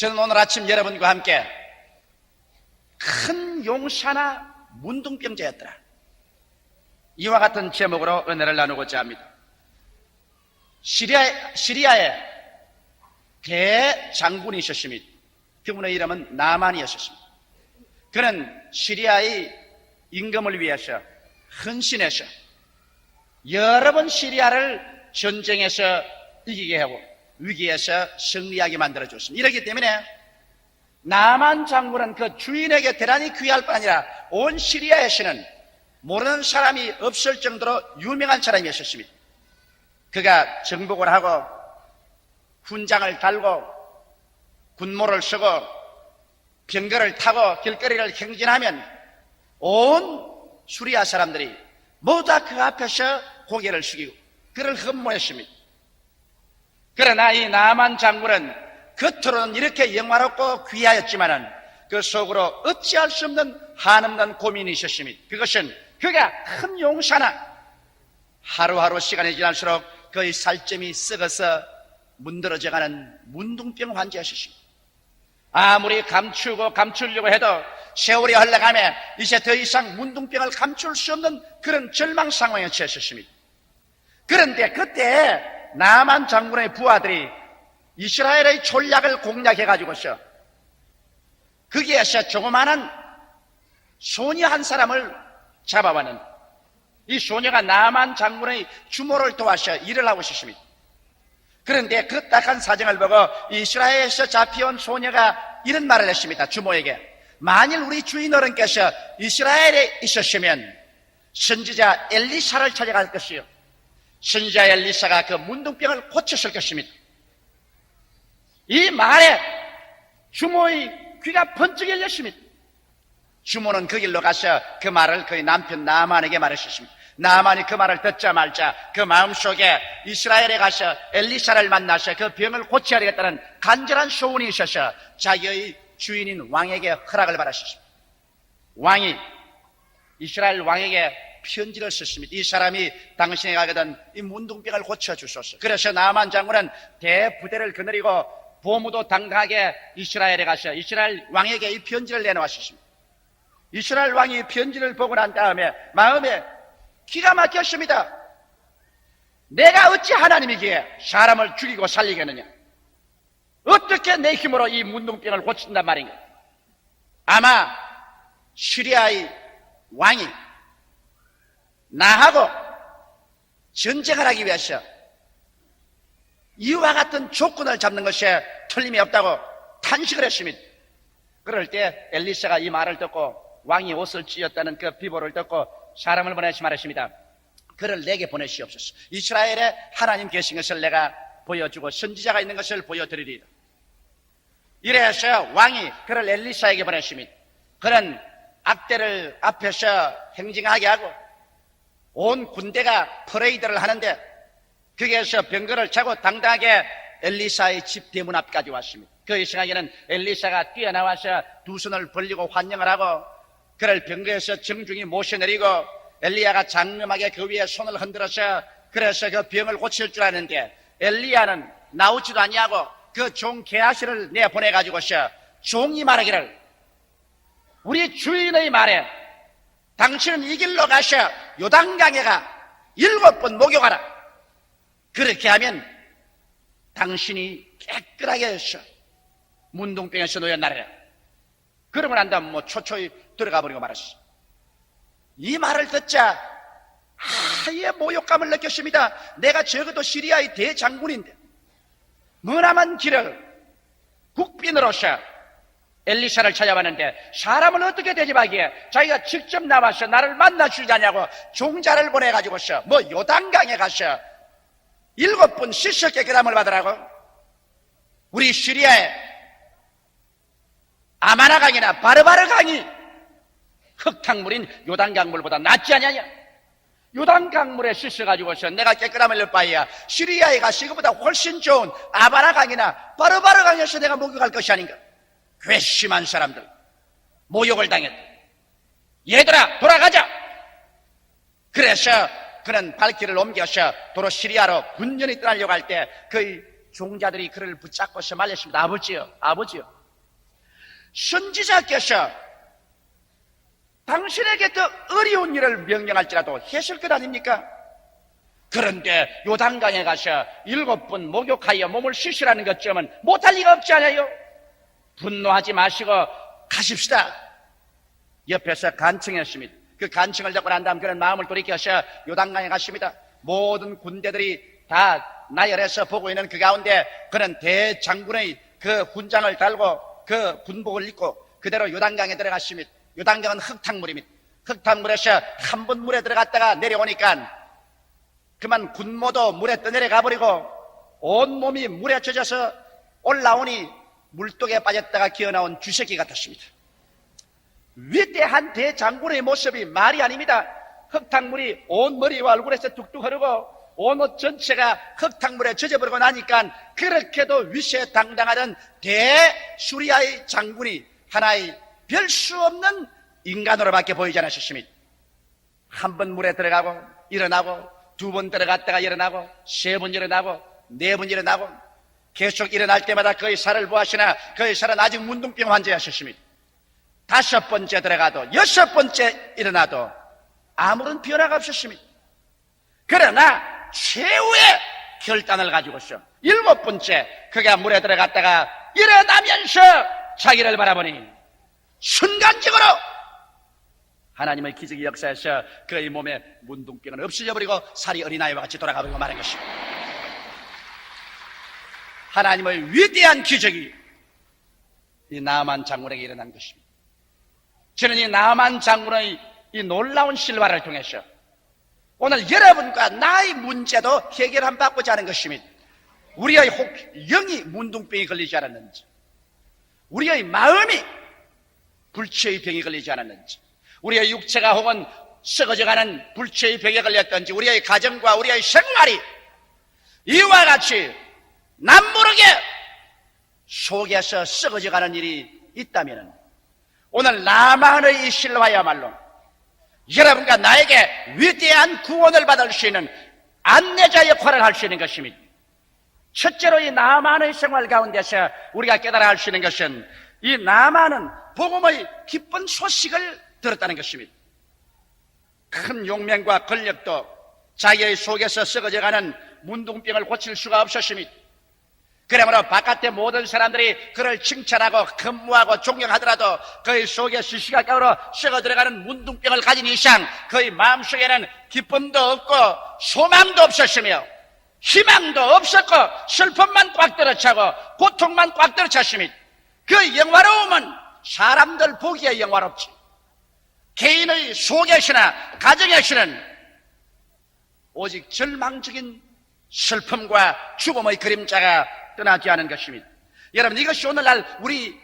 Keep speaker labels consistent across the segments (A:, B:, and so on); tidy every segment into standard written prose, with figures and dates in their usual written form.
A: 저는 오늘 아침 여러분과 함께 큰 용사나 문둥병자였더라, 이와 같은 제목으로 은혜를 나누고자 합니다. 시리아의 대장군이셨습니다. 그분의 이름은 나만이었습니다. 그는 시리아의 임금을 위해서 헌신해서 여러 번 시리아를 전쟁에서 이기게 하고 위기에서 승리하게 만들어줬습니다. 이렇기 때문에 나만 장군은 그 주인에게 대단히 귀할 뿐 아니라 온 시리아에서는 모르는 사람이 없을 정도로 유명한 사람이었습니다. 그가 정복을 하고 훈장을 달고 군모를 쓰고 병거를 타고 길거리를 행진하면 온 시리아 사람들이 모두 다 그 앞에서 고개를 숙이고 그를 흠모했습니다. 그러나 이 나만 장군은 겉으로는 이렇게 영화롭고 귀하였지만은 그 속으로 어찌할 수 없는 한없는 고민이 있었습니다. 그것은 그가 큰 용사나 하루하루 시간이 지날수록 그의 살점이 썩어서 문드러져가는 문둥병 환자였습니다. 아무리 감추고 감추려고 해도 세월이 흘러가며 이제 더 이상 문둥병을 감출 수 없는 그런 절망 상황에 처했습니다. 그런데 그때 나만 장군의 부하들이 이스라엘의 전략을 공략해가지고서 거기에서 조그마한 소녀 한 사람을 잡아왔는데 이 소녀가 나만 장군의 주모를 도와서 일을 하고 있었습니다. 그런데 그 딱한 사정을 보고 이스라엘에서 잡혀온 소녀가 이런 말을 했습니다. 주모에게, 만일 우리 주인 어른께서 이스라엘에 있었으면 선지자 엘리사를 찾아갈 것이요, 선지자 엘리사가 그 문둥병을 고쳤을 것입니다. 이 말에 주모의 귀가 번쩍 열렸습니다. 주모는 그 길로 가서 그 말을 그의 남편 나만에게 말했습니다. 나만이 그 말을 듣자마자 그 마음속에 이스라엘에 가서 엘리사를 만나서 그 병을 고쳐야 되겠다는 간절한 소원이 있어서 자기의 주인인 왕에게 허락을 받았습니다. 왕이 이스라엘 왕에게 편지를 썼습니다. 이 사람이 당신에게 가거든 이 문둥병을 고쳐주소서. 그래서 나만 장군은 대부대를 거느리고 보무도 당당하게 이스라엘에 가서 이스라엘 왕에게 이 편지를 내놓았습니다. 이스라엘 왕이 편지를 보고 난 다음에 마음에 기가 막혔습니다. 내가 어찌 하나님이기에 사람을 죽이고 살리겠느냐? 어떻게 내 힘으로 이 문둥병을 고친단 말인가? 아마 시리아의 왕이 나하고 전쟁을 하기 위해서 이와 같은 조건을 잡는 것에 틀림이 없다고 탄식을 했습니다. 그럴 때 엘리사가 이 말을 듣고 왕이 옷을 찢었다는 그 비보를 듣고 사람을 보내시 말했습니다. 그를 내게 보내시옵소서. 이스라엘에 하나님 계신 것을 내가 보여주고 선지자가 있는 것을 보여드리리라. 이래서 왕이 그를 엘리사에게 보냈습니다. 그는 악대를 앞에서 행진하게 하고 온 군대가 퍼레이드를 하는데 거기에서 병거를 차고 당당하게 엘리사의 집 대문 앞까지 왔습니다. 그 시간에는 엘리사가 뛰어나와서 두 손을 벌리고 환영을 하고 그를 병거에서 정중히 모셔내리고 엘리야가 장엄하게 그 위에 손을 흔들어서 그래서 그 병을 고칠 줄 아는데 엘리야는 나오지도 아니하고 그 종 게하시를 내보내가지고서 종이 말하기를, 우리 주인의 말에 당신은 이 길로 가서 요단강에 가 7번 목욕하라. 그렇게 하면 당신이 깨끗하게 해서 문둥병에서 놓여나리라. 그러고 난 다음 초초히 들어가 버리고 말았어. 이 말을 듣자 아예 모욕감을 느꼈습니다. 내가 적어도 시리아의 대장군인데 머나먼 길을 국빈으로서 엘리사를 찾아봤는데 사람을 어떻게 대접하기에 자기가 직접 나와서 나를 만나주지 않냐고 종자를 보내가지고서 요단강에 가서 7번 씻어 깨끗함을 받으라고. 우리 시리아에 아마나강이나 바르바르강이 흙탕물인 요단강물보다 낫지 않냐냐? 요단강물에 씻어가지고서 내가 깨끗함을 얻을 바에야 시리아에 가서 이거보다 훨씬 좋은 아마나강이나 바르바르강에서 내가 목욕할 것이 아닌가? 괘씸한 사람들, 모욕을 당했다. 얘들아 돌아가자. 그래서 그는 발길을 옮겨서 도로 시리아로 군전이 떠나려고 할 때 그의 종자들이 그를 붙잡고서 말렸습니다. 아버지요. 선지자께서 당신에게 더 어려운 일을 명령할지라도 하실 것 아닙니까? 그런데 요단강에 가서 7번 목욕하여 몸을 씻으라는 것쯤은 못할 리가 없지 않아요? 분노하지 마시고 가십시다. 옆에서 간청했습니다. 그 간청을 듣고 난 다음 그런 마음을 돌이켜서 요단강에 갔습니다. 모든 군대들이 다 나열해서 보고 있는 그 가운데 그는 대장군의 그 훈장을 달고 그 군복을 입고 그대로 요단강에 들어갔습니다. 요단강은 흙탕물입니다. 흙탕물에서 한 번 물에 들어갔다가 내려오니까 그만 군모도 물에 떠내려가 버리고 온몸이 물에 젖어서 올라오니 물독에 빠졌다가 기어나온 쥐새끼 같았습니다. 위대한 대장군의 모습이 말이 아닙니다. 흙탕물이 온 머리와 얼굴에서 뚝뚝 흐르고 온 옷 전체가 흙탕물에 젖어버리고 나니까 그렇게도 위세당당하던 대수리아의 장군이 하나의 별 수 없는 인간으로밖에 보이지 않으셨습니다. 한 번 물에 들어가고 일어나고 2번 들어갔다가 일어나고 3번 일어나고 4번 일어나고 계속 일어날 때마다 그의 살을 보았으나 그의 살은 아직 문둥병 환자였습니다. 5번째 들어가도 6번째 일어나도 아무런 변화가 없었습니다. 그러나 최후의 결단을 가지고서 7번째 그가 물에 들어갔다가 일어나면서 자기를 바라보니 순간적으로 하나님의 기적의 역사에서 그의 몸에 문둥병은 없어져 버리고 살이 어린아이와 같이 돌아가 버리고 말한 것입니다. 하나님의 위대한 기적이 이 나아만 장군에게 일어난 것입니다. 저는 이 나아만 장군의 이 놀라운 실화를 통해서 오늘 여러분과 나의 문제도 해결함 받고자 하는 것입니다. 우리의 영이 문둥병이 걸리지 않았는지, 우리의 마음이 불치의 병이 걸리지 않았는지, 우리의 육체가 혹은 썩어져가는 불치의 병에 걸렸던지, 우리의 가정과 우리의 생활이 이와 같이 남모르게 속에서 썩어져가는 일이 있다면 오늘 나만의 이 실화야말로 여러분과 나에게 위대한 구원을 받을 수 있는 안내자 역할을 할 수 있는 것입니다. 첫째로 이 나만의 생활 가운데서 우리가 깨달아 할 수 있는 것은 이 나만은 복음의 기쁜 소식을 들었다는 것입니다. 큰 용맹과 권력도 자기의 속에서 썩어져가는 문둥병을 고칠 수가 없었습니다. 그러므로 바깥의 모든 사람들이 그를 칭찬하고 근무하고 존경하더라도 그의 속에 시시각각으로 썩어 들어가는 문둥병을 가진 이상 그의 마음속에는 기쁨도 없고 소망도 없었으며 희망도 없었고 슬픔만 꽉 들어차고 고통만 꽉 들어찼습니다. 그 영화로움은 사람들 보기에 영화롭지 개인의 속에서나 가정에서는 오직 절망적인 슬픔과 죽음의 그림자가 떠나지 않은 것입니다. 여러분, 이것이 오늘날 우리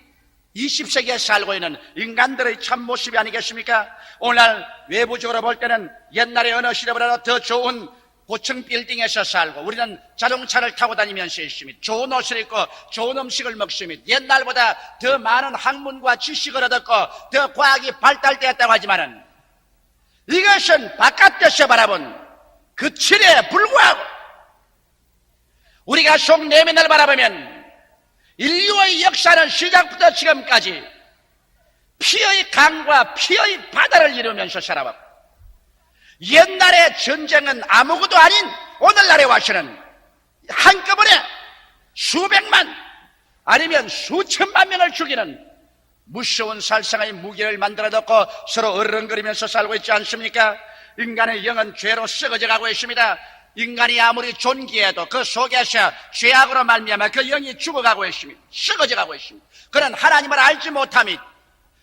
A: 20세기에 살고 있는 인간들의 참모습이 아니겠습니까? 오늘날 외부적으로 볼 때는 옛날의 어느 시대보다 더 좋은 고층 빌딩에서 살고 우리는 자동차를 타고 다니면서 있습니다. 좋은 옷을 입고 좋은 음식을 먹습니다. 옛날보다 더 많은 학문과 지식을 얻었고 더 과학이 발달되었다고 하지만은 이것은 바깥에서 바라본 그 질에 불구하고 우리가 속 내면을 바라보면 인류의 역사는 시작부터 지금까지 피의 강과 피의 바다를 이루면서 살아왔고 옛날의 전쟁은 아무것도 아닌 오늘날에 와서는 한꺼번에 수백만 아니면 수천만 명을 죽이는 무서운 살상의 무기를 만들어놓고 서로 어른거리면서 살고 있지 않습니까? 인간의 영은 죄로 썩어져 가고 있습니다. 인간이 아무리 존귀해도 그 속에서 죄악으로 말미암아 그 영이 죽어가고 있습니다. 썩어져 가고 있습니다. 그는 하나님을 알지 못함이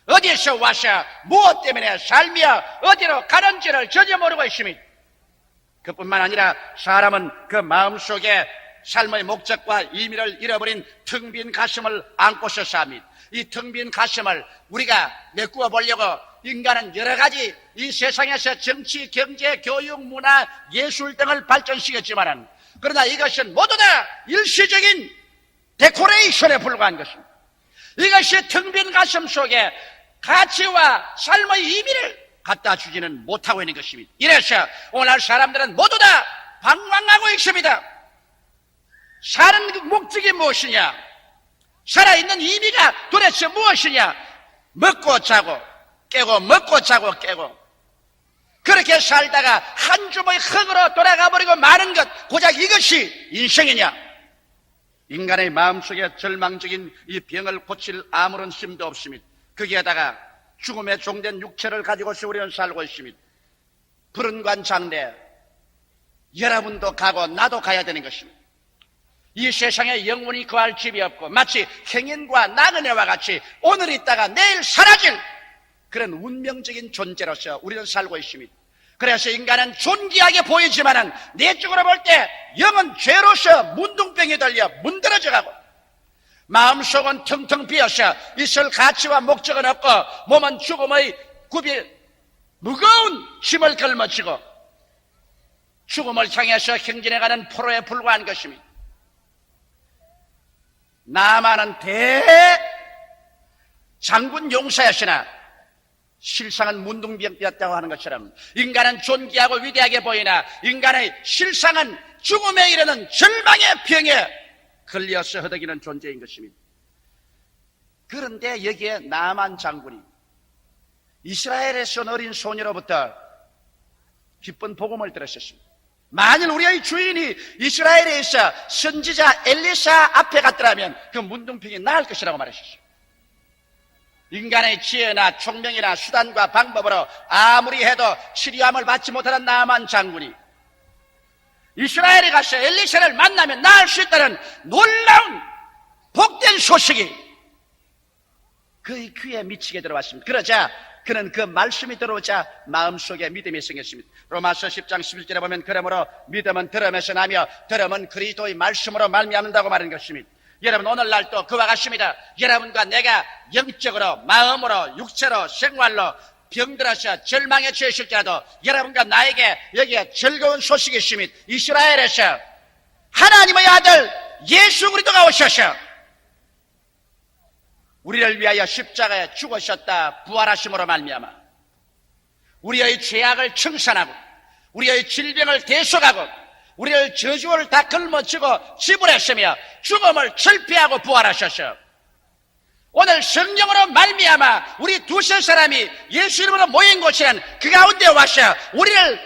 A: 어디에서 와서 무엇 때문에 살며 어디로 가는지를 전혀 모르고 있습니다. 그뿐만 아니라 사람은 그 마음속에 삶의 목적과 의미를 잃어버린 텅 빈 가슴을 안고서 삽니다. 이 텅 빈 가슴을 우리가 메꾸어 보려고 인간은 여러 가지 이 세상에서 정치, 경제, 교육, 문화, 예술 등을 발전시켰지만 그러나 이것은 모두 다 일시적인 데코레이션에 불과한 것입니다. 이것이 텅 빈 가슴 속에 가치와 삶의 의미를 갖다 주지는 못하고 있는 것입니다. 이래서 오늘 사람들은 모두 다 방황하고 있습니다. 사는 그 목적이 무엇이냐? 살아있는 의미가 도대체 무엇이냐? 먹고 자고 깨고 먹고 자고 깨고 그렇게 살다가 한 주먹의 흙으로 돌아가 버리고 마는 것, 고작 이것이 인생이냐? 인간의 마음속에 절망적인 이 병을 고칠 아무런 힘도 없습니다. 거기에다가 죽음에 종된 육체를 가지고서 우리는 살고 있습니다. 불운관 장래, 여러분도 가고 나도 가야 되는 것입니다. 이 세상에 영원히 거할 집이 없고 마치 행인과 나그네와 같이 오늘 있다가 내일 사라질 그런 운명적인 존재로서 우리는 살고 있습니다. 그래서 인간은 존귀하게 보이지만은 내적으로 볼 때 영은 죄로서 문둥병이 들려 문드러져 가고 마음속은 텅텅 비어서 있을 가치와 목적은 없고 몸은 죽음의 굽이 무거운 짐을 걸머쥐고 죽음을 향해서 행진해가는 포로에 불과한 것입니다. 나만은 대장군 용사였으나 실상은 문둥병이었다고 하는 것처럼 인간은 존귀하고 위대하게 보이나 인간의 실상은 죽음에 이르는 절망의 병에 걸려서 허덕이는 존재인 것입니다. 그런데 여기에 나만 장군이 이스라엘에서 온 어린 소녀로부터 기쁜 복음을 들었습니다. 만일 우리의 주인이 이스라엘에 있어 선지자 엘리사 앞에 갔더라면 그 문둥병이 나을 것이라고 말하셨습니다. 인간의 지혜나 총명이나 수단과 방법으로 아무리 해도 치료함을 받지 못하는 나만 장군이 이스라엘에 가서 엘리사를 만나면 나을 수 있다는 놀라운 복된 소식이 그의 귀에 미치게 들어왔습니다. 그러자 그는 그 말씀이 들어오자 마음속에 믿음이 생겼습니다. 로마서 10장 11절에 보면 그러므로 믿음은 들음에서 나며 들음은 그리스도의 말씀으로 말미암는다고 말하는 것입니다. 여러분 오늘날도 그와 같습니다. 여러분과 내가 영적으로 마음으로 육체로 생활로 병들어서 절망에 처했을지라도 여러분과 나에게 여기에 즐거운 소식이 있습니다. 이스라엘에서 하나님의 아들 예수 그리스도가 오셔서 우리를 위하여 십자가에 죽으셨다 부활하심으로 말미암아 우리의 죄악을 청산하고 우리의 질병을 대속하고 우리를 저주를 다 걸머쥐고 지불했으며 죽음을 철폐하고 부활하셔서 오늘 성령으로 말미암아 우리 두세 사람이 예수 이름으로 모인 곳에는 그 가운데 와서 우리를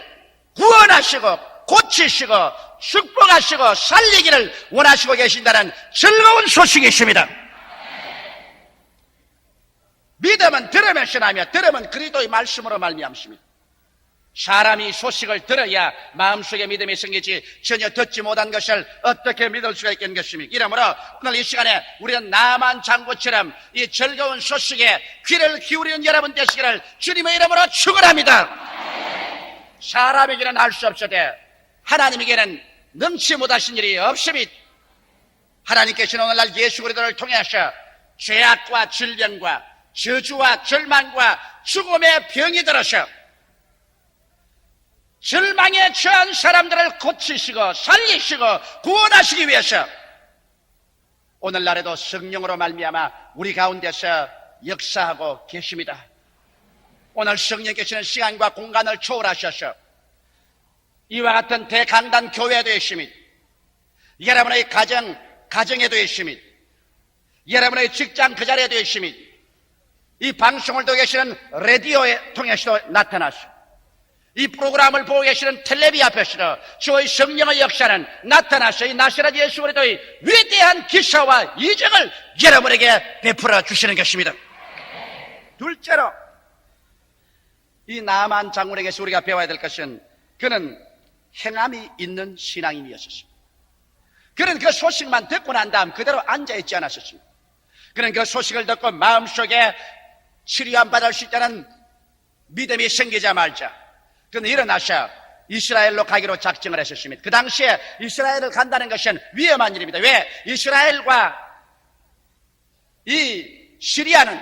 A: 구원하시고 고치시고 축복하시고 살리기를 원하시고 계신다는 즐거운 소식이 있습니다. 믿음은 들으면서 나며 들으면 그리스도의 말씀으로 말미암습니다. 사람이 소식을 들어야 마음속에 믿음이 생기지 전혀 듣지 못한 것을 어떻게 믿을 수가 있겠습니까? 이러므로 오늘 이 시간에 우리는 나만 장군처럼 이 즐거운 소식에 귀를 기울이는 여러분 되시기를 주님의 이름으로 축원합니다. 사람에게는 알 수 없으되 하나님에게는 능치 못하신 일이 없습니다. 하나님께서는 오늘날 예수 그리스도를 통해서 죄악과 질병과 저주와 절망과 죽음의 병이 들어서 절망에 처한 사람들을 고치시고 살리시고 구원하시기 위해서 오늘날에도 성령으로 말미암아 우리 가운데서 역사하고 계십니다. 오늘 성령께서는 시간과 공간을 초월하셔서 이와 같은 대강단 교회도 있습니다. 여러분의 가정에도 있습니다. 여러분의 직장 그 자리에도 있습니다. 이 방송을 듣고 계시는 라디오에 통해서도 나타나시고 이 프로그램을 보고 계시는 텔레비 앞에서도 주의 성령의 역사는 나타나서 이 나사렛 예수 그리스도의 위대한 기사와 이적을 여러분에게 베풀어 주시는 것입니다. 둘째로 이 나만 장군에게서 우리가 배워야 될 것은 그는 행함이 있는 신앙인이었습니다. 그는 그 소식만 듣고 난 다음 그대로 앉아있지 않았습니다. 그는 그 소식을 듣고 마음속에 치료함 받을 수 있다는 믿음이 생기자마자 그는 일어나서 이스라엘로 가기로 작정을 했었습니다. 그 당시에 이스라엘을 간다는 것은 위험한 일입니다. 왜? 이스라엘과 이 시리아는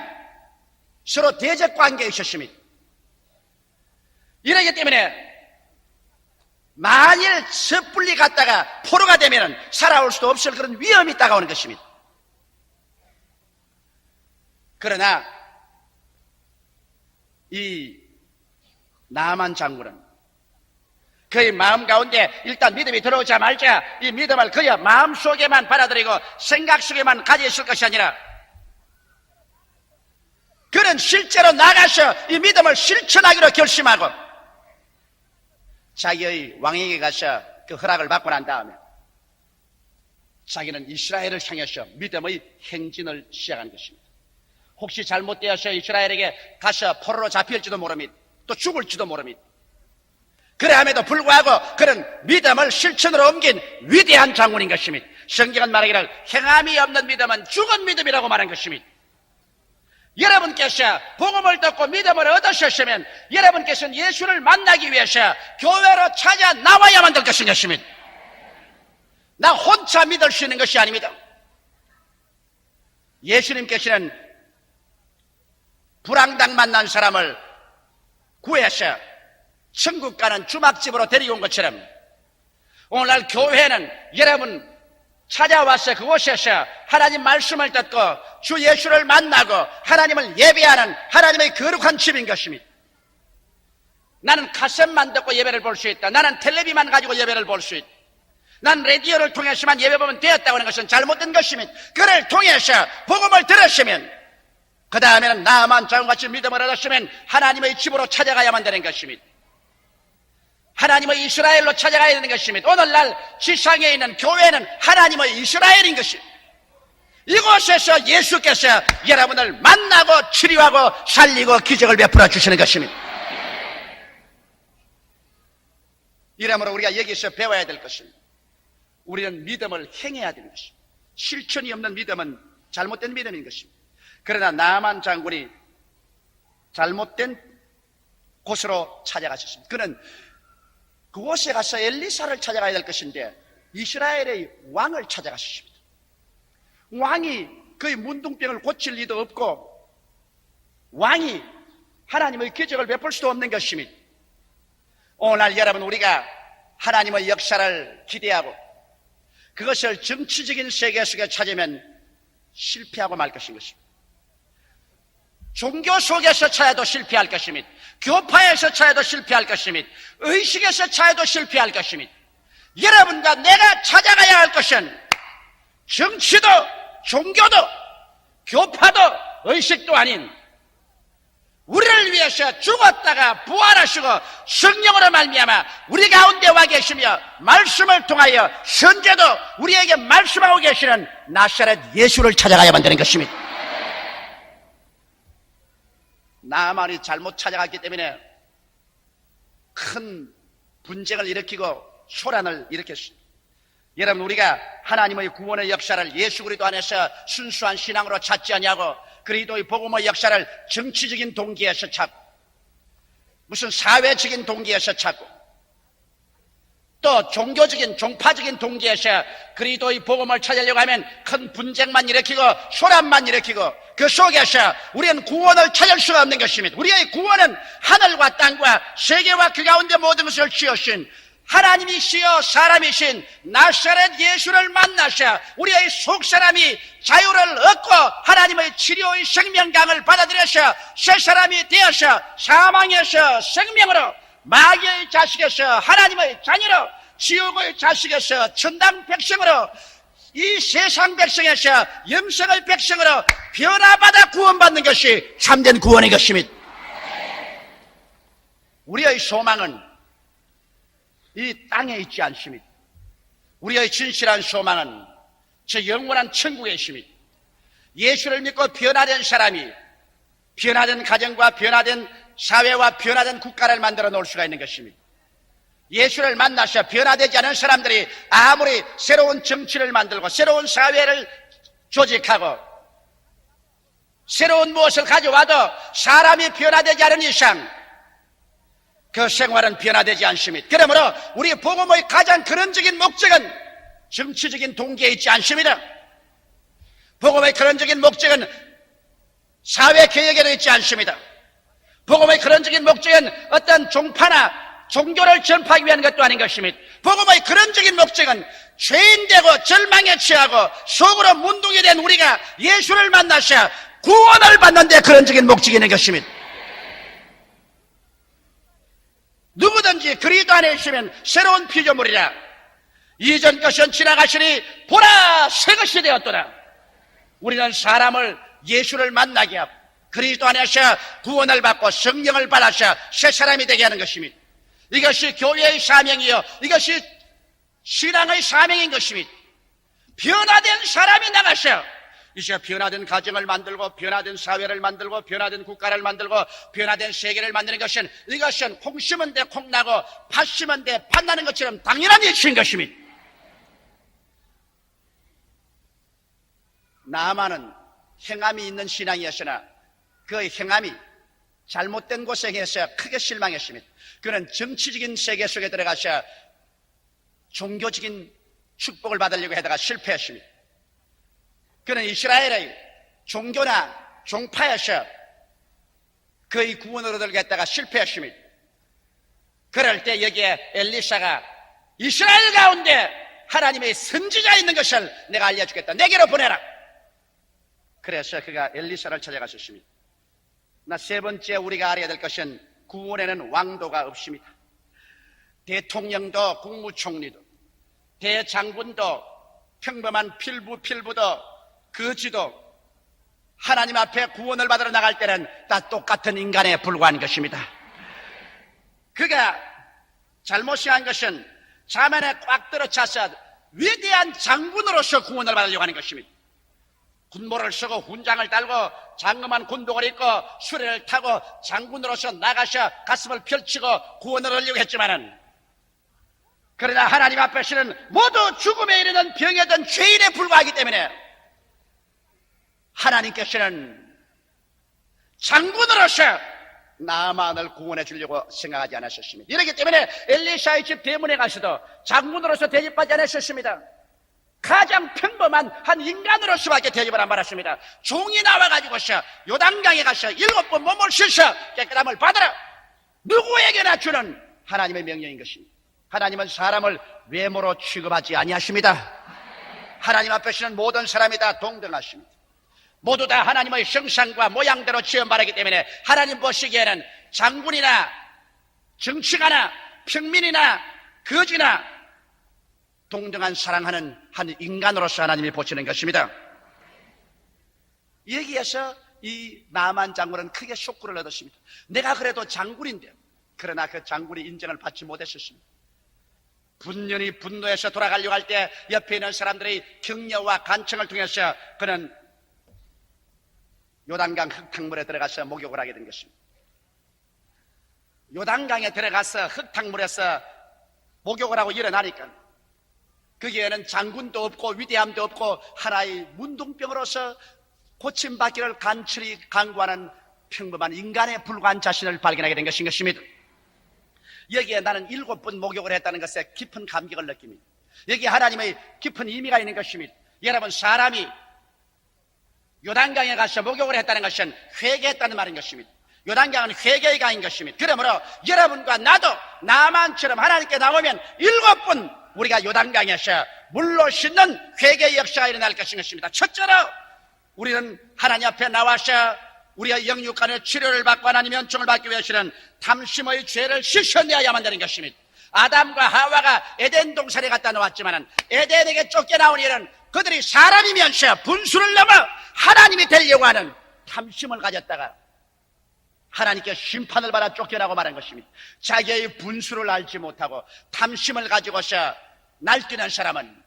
A: 서로 대적 관계에 있었습니다. 이러기 때문에 만일 섣불리 갔다가 포로가 되면 살아올 수도 없을 그런 위험이 다가오는 것입니다. 그러나 이 나만 장군은 그의 마음 가운데 일단 믿음이 들어오자마자 이 믿음을 그의 마음속에만 받아들이고 생각 속에만 가지고 있을 것이 아니라 그는 실제로 나가서 이 믿음을 실천하기로 결심하고 자기의 왕에게 가서 그 허락을 받고 난 다음에 자기는 이스라엘을 향해서 믿음의 행진을 시작하는 것입니다. 혹시 잘못되어서 이스라엘에게 가서 포로로 잡힐지도 모릅니다. 또 죽을지도 모릅니다. 그래함에도 불구하고 그는 믿음을 실천으로 옮긴 위대한 장군인 것입니다. 성경은 말하기를 행함이 없는 믿음은 죽은 믿음이라고 말한 것입니다. 여러분께서 복음을 듣고 믿음을 얻으셨으면 여러분께서는 예수를 만나기 위해서 교회로 찾아 나와야만 될 것입니다. 나 혼자 믿을 수 있는 것이 아닙니다. 예수님께서는 불황당 만난 사람을 구해서 천국 가는 주막집으로 데리고 온 것처럼 오늘날 교회는 여러분 찾아와서 그곳에서 하나님 말씀을 듣고 주 예수를 만나고 하나님을 예배하는 하나님의 거룩한 집인 것입니다. 나는 카set만 듣고 예배를 볼 수 있다. 나는 텔레비만 가지고 예배를 볼 수 있다. 난 라디오를 통해서만 예배 보면 되었다고 하는 것은 잘못된 것입니다. 그를 통해서 복음을 들으시면 그 다음에는 나만 자음같이 믿음을 얻었으면 하나님의 집으로 찾아가야만 되는 것입니다. 하나님의 이스라엘로 찾아가야 되는 것입니다. 오늘날 지상에 있는 교회는 하나님의 이스라엘인 것입니다. 이곳에서 예수께서 여러분을 만나고 치료하고 살리고 기적을 베풀어 주시는 것입니다. 이러므로 우리가 여기서 배워야 될 것입니다. 우리는 믿음을 행해야 되는 것입니다. 실천이 없는 믿음은 잘못된 믿음인 것입니다. 그러나 나만 장군이 잘못된 곳으로 찾아가셨습니다. 그는 그곳에 가서 엘리사를 찾아가야 될 것인데 이스라엘의 왕을 찾아가셨습니다. 왕이 그의 문둥병을 고칠 리도 없고 왕이 하나님의 기적을 베풀 수도 없는 것입니다. 오늘 여러분 우리가 하나님의 역사를 기대하고 그것을 정치적인 세계 속에 찾으면 실패하고 말 것인 것입니다. 종교 속에서 찾아도 실패할 것입니다. 교파에서 찾아도 실패할 것입니다. 의식에서 찾아도 실패할 것입니다. 여러분과 내가 찾아가야 할 것은 정치도 종교도 교파도 의식도 아닌 우리를 위해서 죽었다가 부활하시고 성령으로 말미암아 우리 가운데 와 계시며 말씀을 통하여 현재도 우리에게 말씀하고 계시는 나사렛 예수를 찾아가야만 되는 것입니다. 나만이 잘못 찾아갔기 때문에 큰 분쟁을 일으키고 소란을 일으켰습니다. 여러분 우리가 하나님의 구원의 역사를 예수 그리스도 안에서 순수한 신앙으로 찾지 아니하고 그리스도의 복음의 역사를 정치적인 동기에서 찾고 무슨 사회적인 동기에서 찾고 또 종교적인 종파적인 동기에서 그리스도의 복음을 찾으려고 하면 큰 분쟁만 일으키고 소란만 일으키고 그 속에서 우리는 구원을 찾을 수가 없는 것입니다. 우리의 구원은 하늘과 땅과 세계와 그 가운데 모든 것을 지으신 하나님이시여 사람이신 나사렛 예수를 만나셔 우리의 속사람이 자유를 얻고 하나님의 치료의 생명강을 받아들여서 새 사람이 되어서 사망에서 생명으로 마귀의 자식에서 하나님의 자녀로 지옥의 자식에서 천당 백성으로 이 세상 백성에서 영생의 백성으로 변화받아 구원받는 것이 참된 구원의 것입니다. 우리의 소망은 이 땅에 있지 않습니다. 우리의 진실한 소망은 저 영원한 천국에 있습니다. 예수를 믿고 변화된 사람이 변화된 가정과 변화된 사회와 변화된 국가를 만들어 놓을 수가 있는 것입니다. 예수를 만나서 변화되지 않은 사람들이 아무리 새로운 정치를 만들고 새로운 사회를 조직하고 새로운 무엇을 가져와도 사람이 변화되지 않은 이상 그 생활은 변화되지 않습니다. 그러므로 우리 복음의 가장 근원적인 목적은 정치적인 동기에 있지 않습니다. 복음의 근원적인 목적은 사회개혁에도 있지 않습니다. 복음의 근원적인 목적은 어떤 종파나 종교를 전파하기 위한 것도 아닌 것입니다. 복음의 근원적인 목적은 죄인되고 절망에 취하고 속으로 문둥이 된 우리가 예수를 만나서 구원을 받는 데 근원적인 목적이 있는 것입니다. 누구든지 그리스도 안에 있으면 새로운 피조물이라. 이전 것은 지나가시니 보라 새 것이 되었도다. 우리는 사람을 예수를 만나게 하고 그리스도 안에서 구원을 받고 성령을 받아서 새 사람이 되게 하는 것입니다. 이것이 교회의 사명이요, 이것이 신앙의 사명인 것입니다. 변화된 사람이 나가서 이제 변화된 가정을 만들고 변화된 사회를 만들고 변화된 국가를 만들고 변화된 세계를 만드는 것은, 이것은 콩 심은 데 콩 나고 팥 심은 데 팥 나는 것처럼 당연한 일인 것입니다. 나아만은 행함이 있는 신앙이었으나 그 행함이 잘못된 곳에 행해서 크게 실망했습니다. 그는 정치적인 세계 속에 들어가서 종교적인 축복을 받으려고 하다가 실패했습니다. 그는 이스라엘의 종교나 종파에서 그의 구원을 얻으려고 실패했습니다. 그럴 때 여기에 엘리사가 이스라엘 가운데 하나님의 선지자 있는 것을 내가 알려주겠다, 내게로 보내라. 그래서 그가 엘리사를 찾아갔었습니다. 세 번째 우리가 알아야 될 것은 구원에는 왕도가 없습니다. 대통령도 국무총리도 대장군도 평범한 필부도 거지도 하나님 앞에 구원을 받으러 나갈 때는 다 똑같은 인간에 불과한 것입니다. 그가 잘못이 한 것은 자만에 꽉 들어차서 위대한 장군으로서 구원을 받으려고 하는 것입니다. 군모를 쓰고 훈장을 달고 장엄한 군복을 입고 수레를 타고 장군으로서 나가서 가슴을 펼치고 구원을 얻으려고 했지만은, 그러나 하나님 앞에서는 모두 죽음에 이르는 병에든 죄인에 불과하기 때문에 하나님께서는 장군으로서 나아만을 구원해 주려고 생각하지 않으셨습니다. 이렇기 때문에 엘리사의 집 대문에 가서도 장군으로서 대접받지 않으셨습니다. 가장 평범한 한 인간으로서밖에 대접을 안 받았습니다. 종이 나와가지고서 요단강에 가서 7번 몸을 씻어 깨끗함을 받으라, 누구에게나 주는 하나님의 명령인 것입니다. 하나님은 사람을 외모로 취급하지 아니하십니다. 하나님 앞에서는 모든 사람이 다 동등하십니다. 모두 다 하나님의 형상과 모양대로 지음받았기 때문에 하나님 보시기에는 장군이나 정치가나 평민이나 거지나 동등한 사랑하는 한 인간으로서 하나님이 보시는 것입니다. 여기에서 이 나만 장군은 크게 쇼크를 얻었습니다. 내가 그래도 장군인데, 그러나 그 장군이 인정을 받지 못했었습니다. 분연히 분노해서 돌아가려고 할 때 옆에 있는 사람들의 격려와 간청을 통해서 그는 요단강 흙탕물에 들어가서 목욕을 하게 된 것입니다. 요단강에 들어가서 흙탕물에서 목욕을 하고 일어나니까 거기에는 장군도 없고 위대함도 없고 하나의 문둥병으로서 고침받기를 간절히 간구하는 평범한 인간에 불과한 자신을 발견하게 된 것인 것입니다. 여기에 나는 7번 목욕을 했다는 것에 깊은 감격을 느낍니다. 여기에 하나님의 깊은 의미가 있는 것입니다. 여러분, 사람이 요단강에 가서 목욕을 했다는 것은 회개했다는 말인 것입니다. 요단강은 회개의 강인 것입니다. 그러므로 여러분과 나도 나만처럼 하나님께 나오면 7번 우리가 요단강에서 물로 씻는 회개의 역사가 일어날 것인 것입니다. 첫째로 우리는 하나님 앞에 나와서 우리의 영육간의 치료를 받고 하나님의 은총을 받기 위해서는 탐심의 죄를 씻어내야만 되는 것입니다. 아담과 하와가 에덴 동산에 갔다 나왔지만 에덴에게 쫓겨나온 일은 그들이 사람이면서 분수를 넘어 하나님이 되려고 하는 탐심을 가졌다가 하나님께 심판을 받아 쫓겨나고 말한 것입니다. 자기의 분수를 알지 못하고 탐심을 가지고서 날뛰는 사람은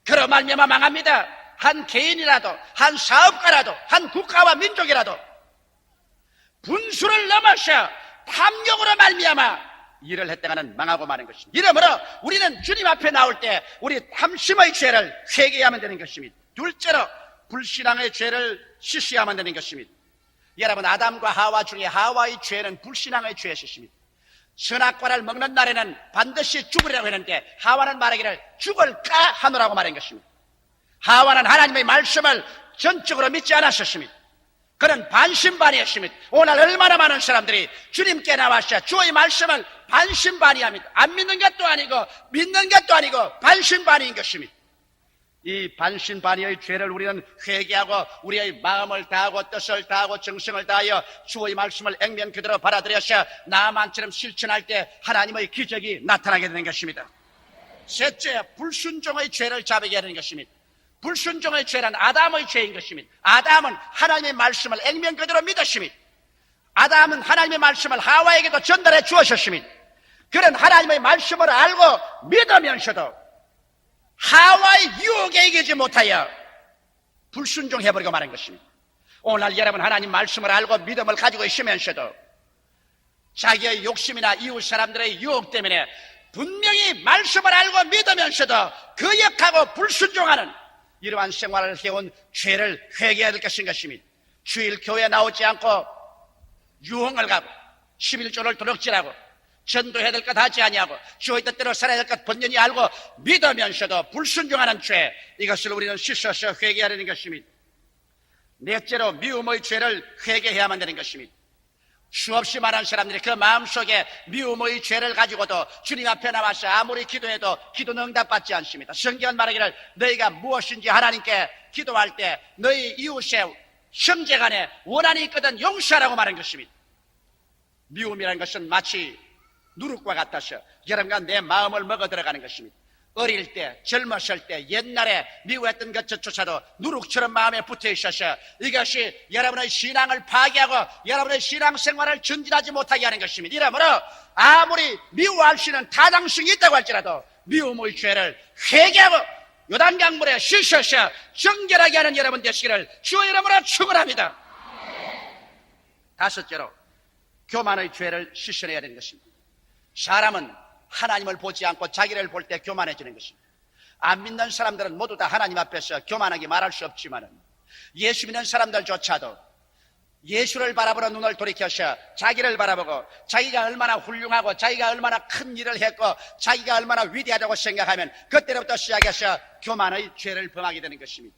A: 그로 말미암아 망합니다. 한 개인이라도, 한 사업가라도, 한 국가와 민족이라도 분수를 넘어서 탐욕으로 말미암아 일을 했다가는 망하고 마는 것입니다. 이러므로 우리는 주님 앞에 나올 때 우리 탐심의 죄를 회개해야만 되는 것입니다. 둘째로 불신앙의 죄를 씻어야만 되는 것입니다. 여러분, 아담과 하와 중에 하와의 죄는 불신앙의 죄였습니다. 선악과를 먹는 날에는 반드시 죽으리라고 했는데 하와는 말하기를 죽을까 하노라고 말한 것입니다. 하와는 하나님의 말씀을 전적으로 믿지 않았었습니다. 그는 반신반의했습니다. 오늘 얼마나 많은 사람들이 주님께 나와서 주의 말씀을 반신반의합니다. 안 믿는 것도 아니고 믿는 것도 아니고 반신반의인 것입니다. 이 반신반의의 죄를 우리는 회개하고 우리의 마음을 다하고 뜻을 다하고 정성을 다하여 주의 말씀을 액면 그대로 받아들여서 나만처럼 실천할 때 하나님의 기적이 나타나게 되는 것입니다. 셋째, 불순종의 죄를 자백해야 하는 것입니다. 불순종의 죄란 아담의 죄인 것입니다. 아담은 하나님의 말씀을 액면 그대로 믿었습니다. 아담은 하나님의 말씀을 하와에게도 전달해 주었습니다. 그런 하나님의 말씀을 알고 믿으면서도 하와의 유혹에 이기지 못하여 불순종해버리고 말한 것입니다. 오늘날 여러분 하나님 말씀을 알고 믿음을 가지고 있으면서도 자기의 욕심이나 이웃 사람들의 유혹 때문에 분명히 말씀을 알고 믿으면서도 거역하고 불순종하는 이러한 생활을 해온 죄를 회개해야 될 것입니다. 주일 교회에 나오지 않고 유흥을 가고 11조를 도둑질하고 전도해야 될 것 하지 아니하고 주의 뜻대로 살아야 될 것 번연히 알고 믿으면서도 불순종하는 죄, 이것을 우리는 씻어서 회개해야 되는 것입니다. 넷째로 미움의 죄를 회개해야만 되는 것입니다. 수없이 많은 사람들이 그 마음속에 미움의 죄를 가지고도 주님 앞에 나와서 아무리 기도해도 기도는 응답받지 않습니다. 성경은 말하기를 너희가 무엇인지 하나님께 기도할 때 너희 이웃의 형제간에 원한이 있거든 용서하라고 말한 것입니다. 미움이라는 것은 마치 누룩과 같아서 여러분과 내 마음을 먹어 들어가는 것입니다. 어릴 때, 젊었을 때, 옛날에 미워했던 것조차도 누룩처럼 마음에 붙어 있어서 이것이 여러분의 신앙을 파괴하고 여러분의 신앙생활을 전진하지 못하게 하는 것입니다. 이러므로 아무리 미워할 수 있는 타당성이 있다고 할지라도 미움의 죄를 회개하고 요단강물에 씻어서 정결하게 하는 여러분 되시기를 주의 이름으로 축원합니다. 다섯째로 교만의 죄를 씻어내야 되는 것입니다. 사람은 하나님을 보지 않고 자기를 볼 때 교만해지는 것입니다. 안 믿는 사람들은 모두 다 하나님 앞에서 교만하게 말할 수 없지만 예수 믿는 사람들조차도 예수를 바라보는 눈을 돌이켜서 자기를 바라보고 자기가 얼마나 훌륭하고 자기가 얼마나 큰 일을 했고 자기가 얼마나 위대하다고 생각하면 그때부터 시작해서 교만의 죄를 범하게 되는 것입니다.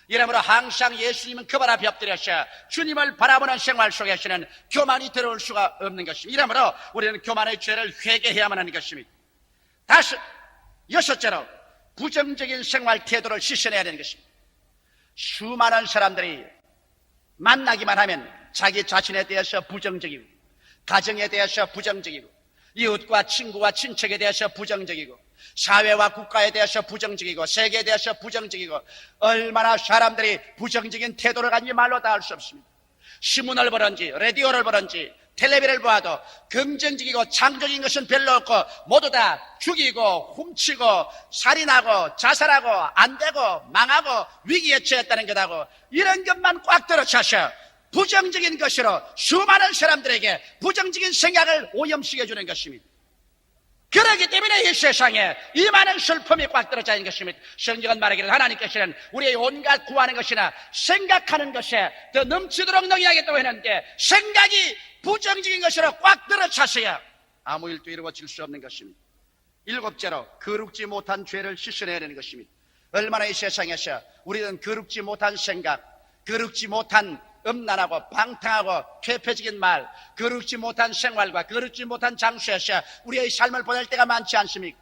A: 이러므로 항상 예수님은 그 발 앞에 엎드려서 주님을 바라보는 생활 속에서는 교만이 들어올 수가 없는 것입니다. 이러므로 우리는 교만의 죄를 회개해야만 하는 것입니다. 여섯째로 부정적인 생활 태도를 씻어내야 되는 것입니다. 수많은 사람들이 만나기만 하면 자기 자신에 대해서 부정적이고 가정에 대해서 부정적이고 이웃과 친구와 친척에 대해서 부정적이고 사회와 국가에 대해서 부정적이고 세계에 대해서 부정적이고 얼마나 사람들이 부정적인 태도를 가진지 말로 다 할 수 없습니다. 신문을 보든지 라디오를 보든지 텔레비를 보아도 긍정적이고 창조적인 것은 별로 없고 모두 다 죽이고 훔치고 살인하고 자살하고 안되고 망하고 위기에 처했다는 것하고 이런 것만 꽉 들어차서 부정적인 것으로 수많은 사람들에게 부정적인 생각을 오염시켜주는 것입니다. 그렇기 때문에 이 세상에 이 많은 슬픔이 꽉 들어차 있는 것입니다. 성경은 말하기를 하나님께서는 우리의 온갖 구하는 것이나 생각하는 것에 더 넘치도록 능히하겠다고 했는데 생각이 부정적인 것으로 꽉 들어차서야 아무 일도 이루어질 수 없는 것입니다. 일곱째로 거룩지 못한 죄를 씻어내야 되는 것입니다. 얼마나 이 세상에서 우리는 거룩지 못한 생각, 거룩지 못한 음란하고 방탕하고 퇴폐적인 말, 거룩지 못한 생활과 거룩지 못한 장소에서 우리의 삶을 보낼 때가 많지 않습니까?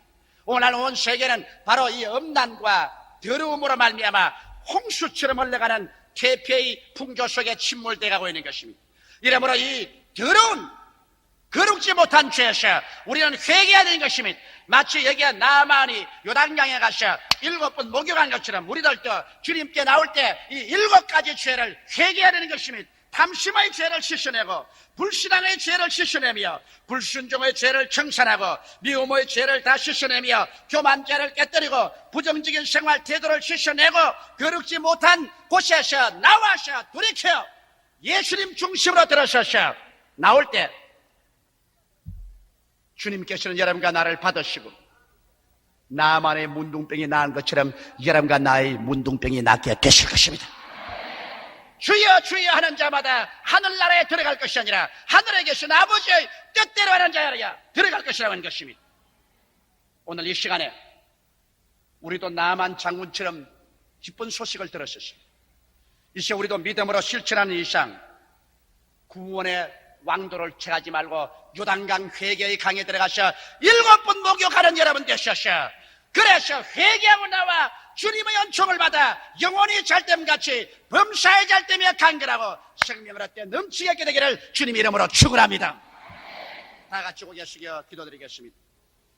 A: 오늘 온 세계는 바로 이 음란과 더러움으로 말미암아 홍수처럼 흘러가는 퇴폐의 풍조 속에 침몰되어 가고 있는 것입니다. 이러므로 이 더러운 거룩지 못한 죄에서 우리는 회개해야 되는 것입니다. 마치 여기에 나만이 요단강에 가서 7번 목욕한 것처럼 우리들도 주님께 나올 때 이 7가지 죄를 회개해야 되는 것입니다. 탐심의 죄를 씻어내고 불신앙의 죄를 씻어내며 불순종의 죄를 청산하고 미움의 죄를 다 씻어내며 교만죄를 깨뜨리고 부정적인 생활 태도를 씻어내고 거룩지 못한 곳에서 나와서 돌이켜 예수님 중심으로 들어서서 나올 때 주님께서는 여러분과 나를 받으시고 나만의 문둥병이 나은 것처럼 여러분과 나의 문둥병이 낫게 되실 것입니다. 주여 주여 하는 자마다 하늘나라에 들어갈 것이 아니라 하늘에 계신 아버지의 뜻대로 하는 자야 들어갈 것이라고 하는 것입니다. 오늘 이 시간에 우리도 나만 장군처럼 기쁜 소식을 들었습니다. 이제 우리도 믿음으로 실천하는 이상 구원의 왕도를 채하지 말고 요단강 회개의 강에 들어가서 7번 목욕하는 여러분 되셔서 그래서 회개하고 나와 주님의 은총을 받아 영혼이 잘됨같이 범사에 잘되며 간결하고 생명을 얻되 넘치게 있게 되기를 주님 이름으로 축원합니다. 다 같이 고개시켜 기도드리겠습니다.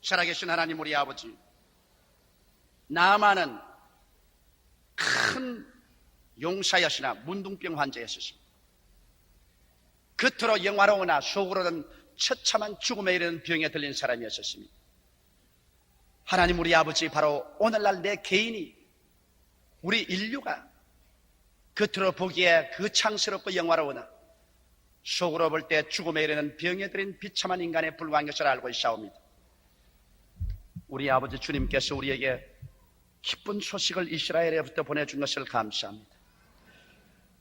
A: 살아계신 하나님 우리 아버지, 나아만은 큰 용사였으나 문둥병 환자였습니다. 겉으로 영화로우나 속으로는 처참한 죽음에 이르는 병에 들린 사람이었습니다. 하나님 우리 아버지, 바로 오늘날 내 개인이, 우리 인류가 겉으로 보기에 거창스럽고 영화로우나 속으로 볼 때 죽음에 이르는 병에 들인 비참한 인간에 불과한 것을 알고 있사옵니다. 우리 아버지 주님께서 우리에게 기쁜 소식을 이스라엘에부터 보내준 것을 감사합니다.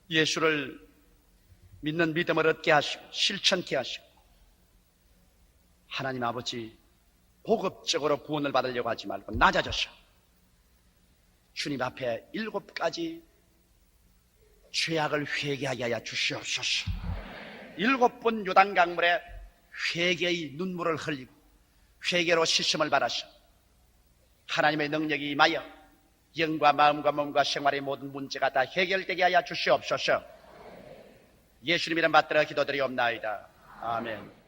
A: 예수를 믿는 믿음을 얻게 하시고 실천케 하시고, 하나님 아버지 고급적으로 구원을 받으려고 하지 말고 낮아져서 주님 앞에 7가지 죄악을 회개하게 하여 주시옵소서. 7번 요단강물에 회개의 눈물을 흘리고 회개로 씻음을 받아서 하나님의 능력이 임하여 영과 마음과 몸과 생활의 모든 문제가 다 해결되게 하여 주시옵소서. 예수님 이름 받들어 기도드리옵나이다. 아멘.